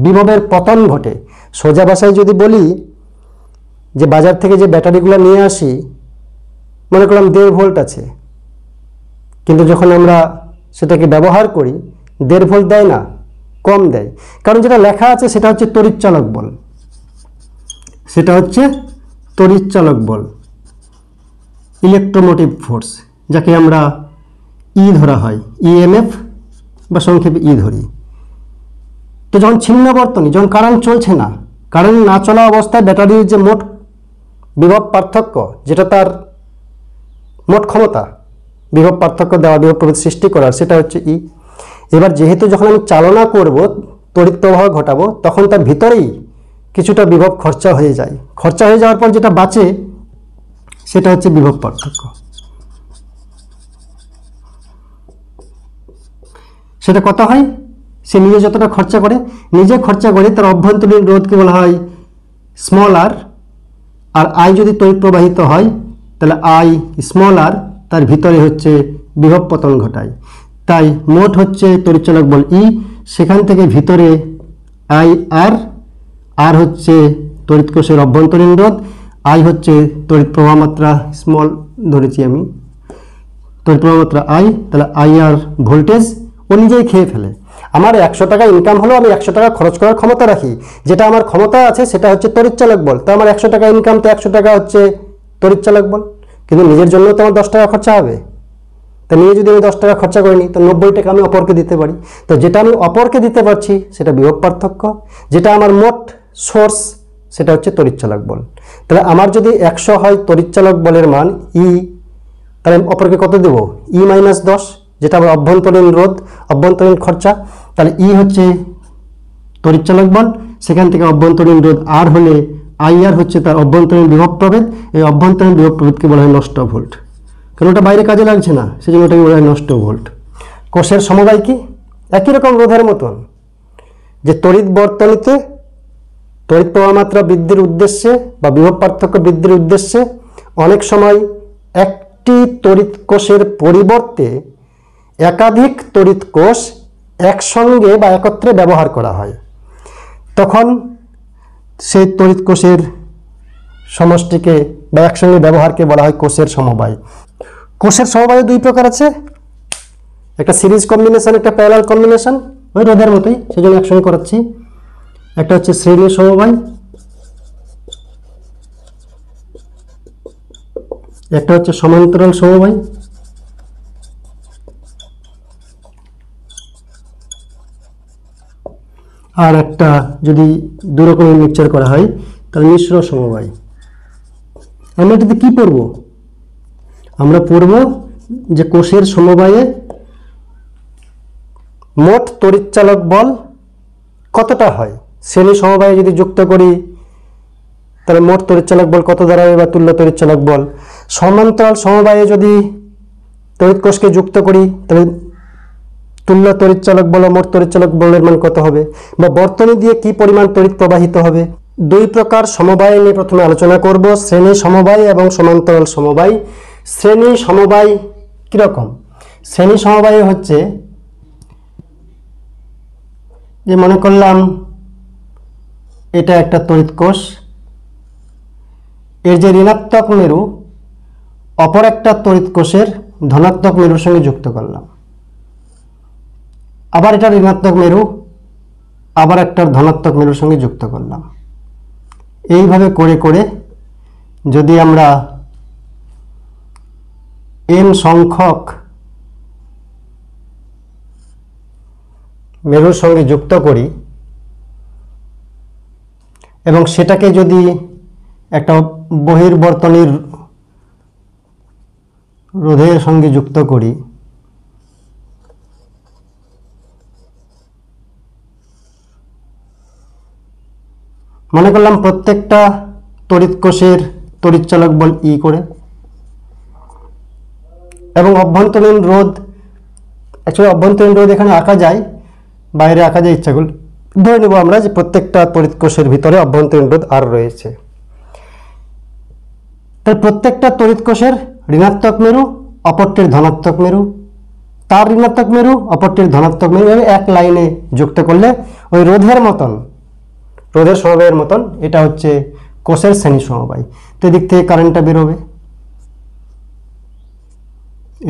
বিভবের পতন ঘটে। সোজা ভাষায় যদি বলি, যে বাজার থেকে যে ব্যাটারিগুলো নিয়ে আসি, মনে করলাম 1.5 ভোল্ট আছে, কিন্তু যখন আমরা সেটাকে ব্যবহার করি 1.5 ভোল্ট দেয় না, কম দেয়। কারণ যেটা লেখা আছে সেটা হচ্ছে তড়িৎচালক বল, সেটা হচ্ছে তড়িৎচালক বল, ইলেকট্রোমোটিভ ফোর্স, যাকে আমরা ই ধরা হয়, ইএমএফ বা সংক্ষেপে ই ধরি। তো যখন ছিন্ন বর্তনী, যখন কারেন্ট চলছে না, কারেন্ট না চলা অবস্থায় ব্যাটারির যে মোট বিভব পার্থক্য, যেটা তার মোট ক্ষমতা, বিভব পার্থক্য দেওয়া, বিভব প্রভেদ সৃষ্টি করার, সেটা হচ্ছে ই। এবার যেহেতু যখন আমি চালনা করব, তড়িৎ প্রবাহ ঘটাবো, তখন তার ভিতরেই কিছুটা বিভব খরচা হয়ে যায়। খরচা হয়ে যাওয়ার পর যেটা বাঁচে, সেটা হচ্ছে বিভব পার্থক্য। সেটা কত হয়? সে নিজে যতটা খরচা করে, তার অভ্যন্তরীণ রোধকে বলা হয় স্মল আর। আর আই যদি তড়িৎ প্রবাহিত হয়, তাহলে আই স্মল আর, তার ভিতরে হচ্ছে বিভব পতন ঘটায়। তাই মোট হচ্ছে তড়িৎচালক বল ই, সেখান থেকে ভিতরে আই আর, আর হচ্ছে তড়িৎ কোষের অভ্যন্তরীণ রোধ, আই হচ্ছে তড়িৎ প্রবাহ মাত্রা, স্মল ধরেছি আমি, তড়িৎ প্রবাহ মাত্রা আই। তাহলে আই আর ভোল্টেজ ও নিজেই খেয়ে ফেলে। আমার 100 টাকা ইনকাম হলো, আমি 100 টাকা খরচ করার ক্ষমতা রাখি, যেটা আমার ক্ষমতা আছে সেটা হচ্ছে তড়িৎচালক বল। তো আমার 100 টাকা ইনকাম, তো 100 টাকা হচ্ছে তড়িৎচালক বল। কিন্তু নিজের জন্য তো আমার 10 টাকা খরচা হবে, তা নিয়ে যদি আমি 10 টাকা খরচা করে নিই, তো 90 টাকা আমি অপরকে দিতে পারি। তো যেটা আমি অপরকে দিতে পারছি সেটা বিভব পার্থক্য, যেটা আমার মোট সোর্স সেটা হচ্ছে তড়িৎচালক বল। তাহলে আমার যদি 100 হয় তড়িৎচালক বলের মান ই, তাহলে আমি অপরকে কত দেব? ই মাইনাস 10, যেটা আমার অভ্যন্তরীণ রোধ, অভ্যন্তরীণ খরচা। তাহলে ই হচ্ছে তড়িৎচালক বল, সেখান থেকে অভ্যন্তরীণ রোধ আর হলে আই আর হচ্ছে তার অভ্যন্তরীণ বিভব প্রভেদ। এই অভ্যন্তরীণ বিভব প্রভেদকে বলা হয় নষ্ট ভোল্ট, কারণ ওটা বাইরে কাজে লাগছে না, সেজন্য ওটাকে বলা হয় নষ্ট ভোল্ট। কোষের সমবায় কি? একই রকম রোধের মতন, যে তড়িৎ বর্তনীতে তড়িৎ প্রবাহ মাত্রা বৃদ্ধির উদ্দেশ্যে বা বিভব পার্থক্য বৃদ্ধির উদ্দেশ্যে অনেক সময় একটি তড়িৎ কোষের পরিবর্তে একাধিক তড়িৎ কোষ একসঙ্গে বা একত্রে ব্যবহার করা হয়। তখন সেই তড়িৎ কোষের সমষ্টিকে বা একসঙ্গে ব্যবহারকে বলা হয় কোষের সমবায়। কোষের সমবায় দুই প্রকার আছে, একটা সিরিজ কম্বিনেশন, একটা প্যারালাল কম্বিনেশন, ওই রোধের মতোই, সেজন্য একসঙ্গে করাচ্ছি। একটা হচ্ছে শ্রেণী সমবায়, একটা হচ্ছে সমান্তরাল সমবায়। আর একটা যদি দু রকমের মিক্সচার করা হয় তাহলে মিশ্র সমবায়। আমরা এটাতে কি পড়ব? আমরা পড়ব যে কোষের সমবায়ে মোট তড়িৎচালক বল কতটা হয়। শ্রেণী সমবায়ে যদি যুক্ত করি তাহলে মোট তড়িৎচালক বল কত দাঁড়াবে বা তুল্য তড়িৎচালক বল। সমান্তরাল সমবায়ে যদি তড়িৎ কোষকে যুক্ত করি তাহলে তুল্য তড়িৎচালক বল ও মোট তড়িৎচালক বলের মান কত হবে, বা বর্তনী দিয়ে কি পরিমাণ তড়িৎ প্রবাহিত হবে। দুই প্রকার সমবায় নিয়ে প্রথমে আলোচনা করব, শ্রেণী সমবায় এবং সমান্তরাল সমবায়। শ্রেণী সমবায় কিরকম? শ্রেণী সমবায় হচ্ছে যে মনে করলাম এটা একটা তড়িৎ কোষ, এর যে ঋণাত্মক মেরু অপর একটা তড়িৎ কোষের ধনাত্মক মেরুর সঙ্গে যুক্ত করলাম, আবার এটা ঋণাত্মক মেরু আবার একটা ধনাত্মক মেরুর সঙ্গে যুক্ত করলাম। এইভাবে করে করে যদি আমরা n সংখ্যক মেরুর সঙ্গে যুক্ত করি এবং সেটাকে যদি একটা বহির্বর্তনীর রোধের সঙ্গে যুক্ত করি, মনে করলাম প্রত্যেকটা তড়িৎ কোষের তড়িৎচালক বল ই করে এবং অভ্যন্তরীণ রোধ, অ্যাকচুয়ালি অভ্যন্তরীণ রোধ এখানে আঁকা যায়, বাইরে আঁকা যায় ইচ্ছা করলে। ধরে নেব আমরা যে প্রত্যেকটা তড়িৎ কোষের ভিতরে অভ্যন্তরীণ রোধ আর রয়েছে। তাই প্রত্যেকটা তড়িৎ কোষের ঋণাত্মক মেরু অপরটির ধনাত্মক মেরু, তার ঋণাত্মক মেরু অপরটির ধনাত্মক মেরু, এক লাইনে যুক্ত করলে ওই রোধের মতন, রোধের সমবায়ের মতন এটা হচ্ছে কোষের শ্রেণী সমবায়। তো এদিক থেকে কারেন্টটা বেরোবে,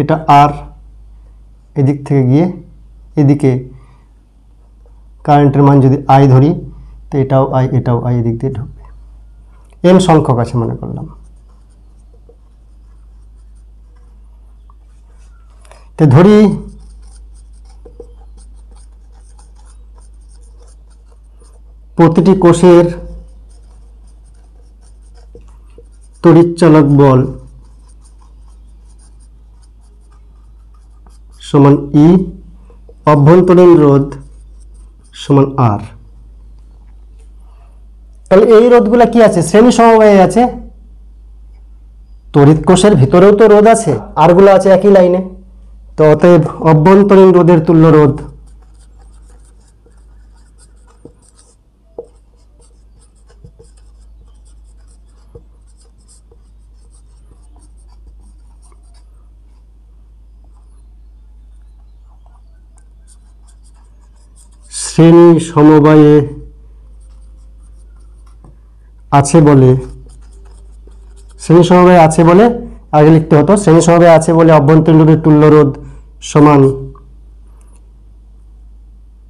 এটা আর এদিক থেকে গিয়ে এদিকে কারেন্টের মান যদি আই ধরি তো এটাও আই এটাও আই, এদিক দিয়ে ঢুকবে। এন সংখ্যক আছে মনে করলাম। তো ধরি প্রতিটি কোষের তড়িৎচালক বল সমান ই, অভ্যন্তরীণ রোধ সমান আর। তাহলে এই রোধগুলা কি আছে? শ্রেণী সমবায়ে আছে। তড়িৎ কোষের ভিতরেও তো রোধ আছে, আরগুলো আছে একই লাইনে। তো অতএব অভ্যন্তরীণ রোধের তুল্য রোধ শ্রেণী সমবায়ে আছে বলে, শ্রেণী সমবায়ে আছে বলে আগে লিখতে হতো, শ্রেণী সমবায়ে আছে বলে অভ্যন্তরীণ রোধের তুল্য রোধ সমান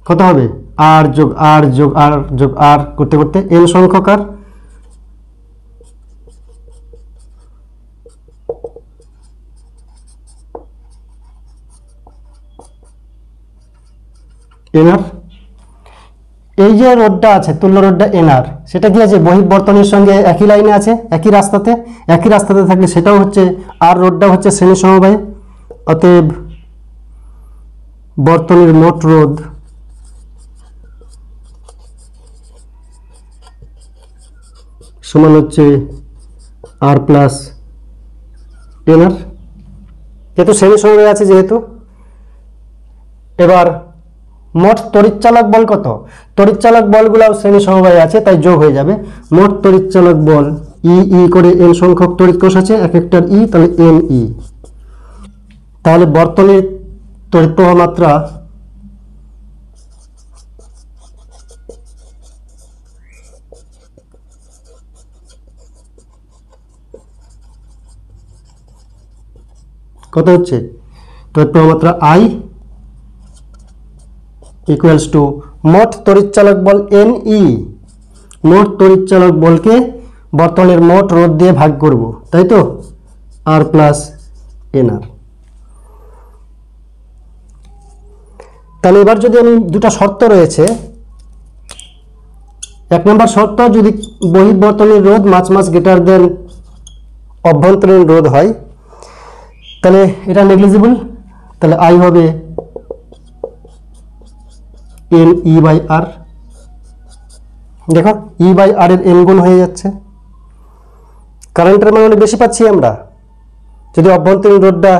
কত হবে? আর যোগ আর যোগ আর যোগ আর করতে করতে এন সংখ্যক আর, এনআর। এই যে রোধটা আছে তুল্য রোধটা এনআর, সেটা কি আছে বহিঃবর্তনীর সঙ্গে একই লাইনে আছে, একই রাস্তাতে থাকলে সেটাও হচ্ছে, আর রোধটা হচ্ছে শ্রেণী সমবায়। অতএব বর্তনীর মোট রোধ সমান হচ্ছে আর প্লাস এনআর, যেহেতু শ্রেণী সমবায় আছে যেহেতু। এবার মোট তড়িৎচালক বল কত? তড়িৎচালক বলগুলাও শ্রেণী সমবায় আছে, তাই যোগ হয়ে যাবে। মোট তড়িৎচালক বল ই করে এন সংখ্যক তড়িৎ কোষ আছে, এক একটার ই, তাহলে এন ই। তাহলে বর্তনীর তড়িৎ প্রবাহ মাত্রা কত হচ্ছে? তড়িৎ প্রবাহ মাত্রা আই ইকুয়ালস টু মোট তড়িৎচালক বল এন ই। মোট তড়িৎচালক বলকে বর্তনীর মোট রোধ দিয়ে ভাগ করব, তাই তো, আর প্লাস এনআর। তাহলে এবার যদি আমি দুটা শর্ত রয়েছে, এক নম্বর শর্ত, যদি বহির্বর্তনীর রোধ মাছ গ্রেটার দেন অভ্যন্তরীণ রোধ হয় তাহলে এটা নেগলিজিবল, তাহলে আই হবে এন ই বাই আর। দেখো ই বাই আর এর এন গুণ হয়ে যাচ্ছে, কারেন্টের মান অনেক বেশি পাচ্ছি আমরা। যদি অভ্যন্তরীণ রোধটা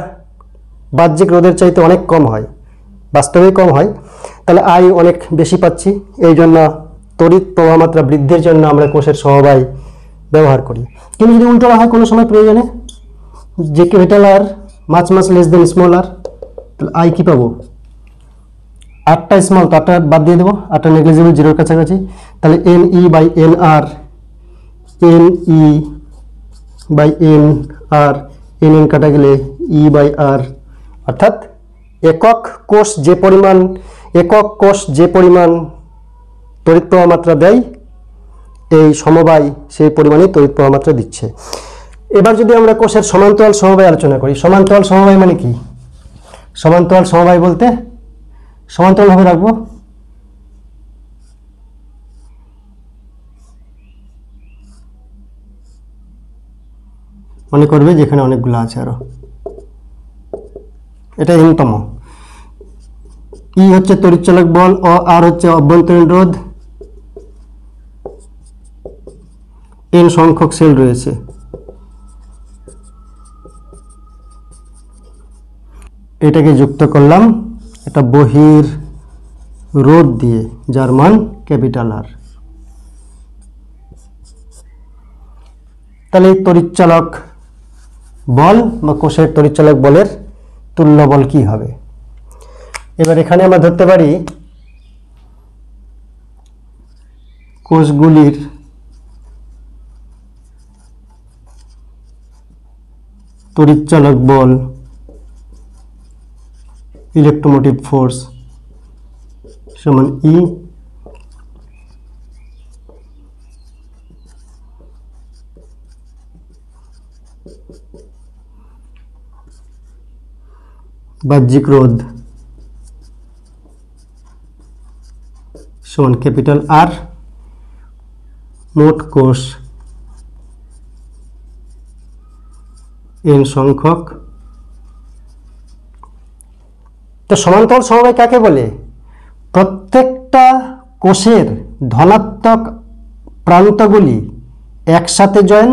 বাহ্যিক রোধের চাইতে অনেক কম হয়, বাস্তবেই কম হয়, তাহলে আই অনেক বেশি পাচ্ছি। এই জন্য তড়িৎ প্রবাহ মাত্রা বৃদ্ধির জন্য আমরা কোষের সমবায় ব্যবহার করি। কিন্তু যদি উল্টো হয় কোনো সময় প্রয়োজনে, যে ক্যাপিটাল আর মাছ লেস দেন স্মল আর, তাহলে আই কি পাবো? আটটা স্মল, তো আটটা বাদ দিয়ে দেবো, আটটা নেগলিজিবল, জিরোর কাছাকাছি। তাহলে N E by N R, N E by N R, N N কাটা গেলে ই বাই আর, অর্থাৎ একক কোষ যে পরিমাণ তড়িৎ প্রবাহ মাত্রা দেয় এই সমবায় সেই পরিমাণে তড়িৎ প্রবাহ মাত্রা দিচ্ছে। এবার যদি আমরা কোষের সমান্তরাল সমবায় আলোচনা করি, সমান্তরাল সমবায় মানে কি? সমান্তরাল সমবায় বলতে সমান্তরাল ভাবে রাখবো, মনে করবে যেখানে অনেকগুলো আছে আরো, এটা এনতম। ই হচ্ছে তড়িৎচালক বল, আর হচ্ছে অভ্যন্তরীণ রোধ, এন সংখ্যক সেল রয়েছে। এটাকে যুক্ত করলাম এটা বহির রোধ দিয়ে, যার মান ক্যাপিটাল আর। তাহলে এই তড়িৎচালক বল বা কোষের তড়িৎচালক বলের তুল্য বল কি হবে? এবার এখানে আমরা ধরতে পারি কোষগুলির তড়িৎচালক বল, ইলেকট্রোমোটিভ ফোর্স সমান ই বাহ্যিক রোধ সমান ক্যাপিটাল আর, মোট কোষ এন সংখ্যক। তো সমান্তরাল সমবায় কাকে বলে? প্রত্যেকটা কোষের ধনাত্মক প্রান্তগুলি একসাথে জয়েন,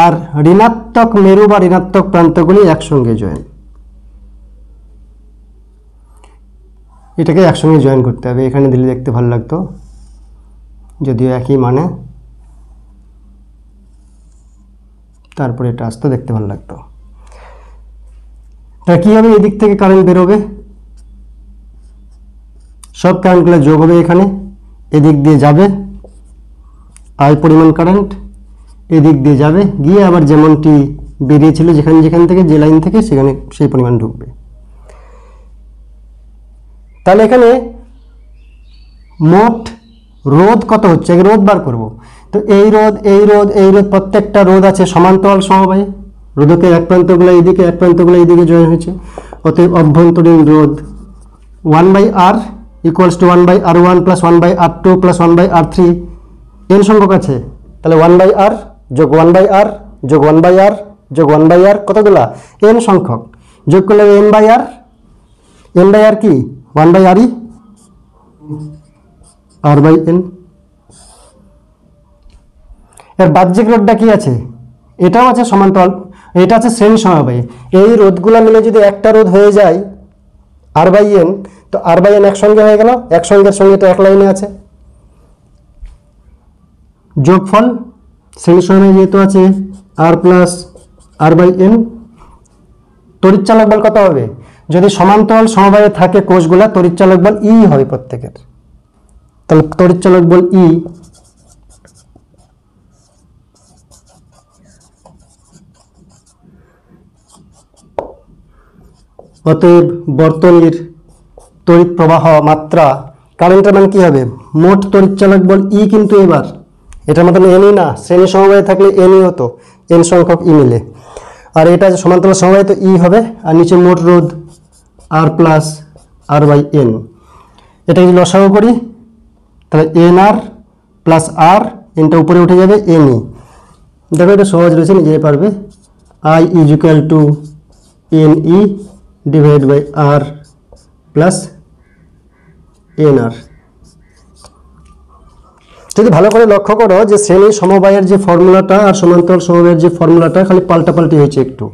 আর ঋণাত্মক মেরু বা ঋণাত্মক প্রান্তগুলি একসঙ্গে জয়েন। এটাকে একসঙ্গে জয়েন করতে হবে। এখানে দিলে দেখতে ভালো লাগতো, যদিও একই মানে, তারপরে এটা আসতো, দেখতে ভালো লাগতো। তা কি হবে? এদিক থেকে কারেন্ট বেরোবে, সব কারেন্টগুলো যোগ হবে এখানে, এদিক দিয়ে যাবে আই পরিমাণ কারেন্ট, এদিক দিয়ে যাবে, গিয়ে আবার যেমনটি বেরিয়েছিল যেখান থেকে, যে লাইন থেকে, সেখানে সেই পরিমাণ ঢুকবে। তাহলে এখানে মোট রোধ কত হচ্ছে? রোধ বার করব। তো এই রোধ প্রত্যেকটা রোধ আছে সমান্তরাল সমবায়ে, রোধকের এক প্রান্তগুলো এইদিকে, এক প্রান্তগুলো এইদিকে জয়েন হয়েছে। অতএব অভ্যন্তরীণ রোধ 1/r equals to 1/r1 plus 1/r2 plus 1/r3 n সংখ্যক আছে, তাহলে 1/r যোগ 1/r যোগ 1/r যোগ 1/r কতগুলা n সংখ্যক, যোগ করলে n/r, n/r কি 1/r ই r/n। এর বাহ্যিক রোধটা কি আছে, এটাও আছে সমান্তরাল, এটা আছে শ্রেণী সমবায়ী। এই রোধগুলো মিলে যদি একটা রোধ হয়ে যায় r/n, তো r/n একসঙ্গে হয়ে গেল, একসঙ্গের সঙ্গে এটা এক লাইনে আছে। যোগফল শ্রেণী সমবায়ী যেহেতু আছে r প্লাস r/n, তড়িৎচালক বল কত হবে, যদি সমান্তরাল সমবায়ে থাকে কোষগুলা তড়িৎচালক বল E হবে প্রত্যেকের, তাহলে তড়িৎচালক বল E অতএব বর্তনীর তড়িৎ প্রবাহ মাত্রা কারেন্টের মান কি হবে, মোট তড়িৎচালক বল E কিন্তু এবার এটার মতন এনই না, শ্রেণী সমবায়ে থাকলে এনই হতো, এন সংখ্যক ই মিলে, আর এটা যে সমান্তরাল সমবায়ে তো ই হবে, আর নিচে মোট রোধ r প্লাস r/n। এটা যদি লসাগু করি তাহলে nr প্লাস r, এনটা উপরে উঠে যাবে এনই। দেখো এটা সহজ রয়েছে, নিজেই পারবে। I is equal to NE divide by r plus nr। যদি ভালো করে লক্ষ্য করো যে শ্রেণী সমবায়ের যে ফর্মুলাটা আর সমান্তরাল সমবায়ের যে ফর্মুলাটা খালি পাল্টাপাল্টি হয়েছে একটু।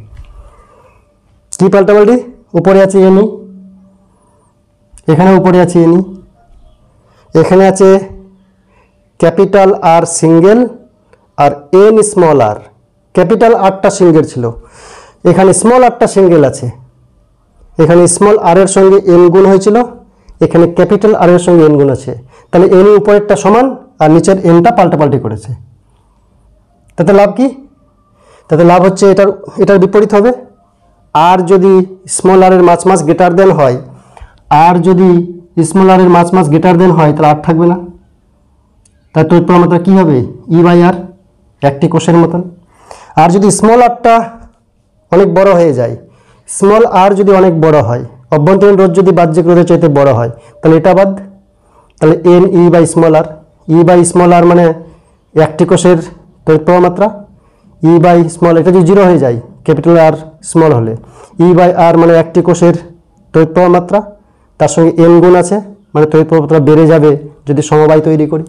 কি পাল্টাপাল্টি, উপরে আছে এনই, এখানে উপরে আছে এনই, এখানে আছে ক্যাপিটাল আর সিঙ্গেল আর এন স্মল আর। ক্যাপিটাল আরটা সিঙ্গেল ছিল, এখানে স্মল আরটা সিঙ্গেল আছে, এখানে স্মল আর এর সঙ্গে এন গুণ হয়েছিল, এখানে ক্যাপিটাল আর এর সঙ্গে এন গুণ আছে, তাহলে এন উপরেরটা সমান আর নিচের এনটা পাল্টাপাল্টি করেছে। তাতে লাভ কি, তাতে লাভ হচ্ছে এটার বিপরীত হবে। আর যদি স্মল আর এর মাঝ গ্রেটার দেন হয়, আর যদি স্মল আর এর মাঝ গ্রেটার দেন হয়, তাহলে আর থাকবে না, তাই তড়িৎ প্রবাহ মাত্রা কী হবে E/R, একটি কোষের মতন। আর যদি স্মল আরটা অনেক বড় হয়ে যায়, স্মল আর যদি অনেক বড় হয়, অভ্যন্তরীণ রোধ যদি বাহ্যিক রোধের চাইতে বড় হয়, তাহলে এটা বাদ, তাহলে NE/স্মল আর, E/স্মল আর মানে একটি কোষের তড়িৎ প্রবাহ মাত্রা, E/স্মল এটা যদি 0 হয়ে যায় ক্যাপিটাল আর স্মল হলে, E/R মানে একটি কোষের তড়িৎ প্রবাহ মাত্রা, তার সঙ্গে n গুণ আছে, মানে তড়িৎ প্রবাহ মাত্রা বেড়ে যাবে যদি সমবায় তৈরি করি।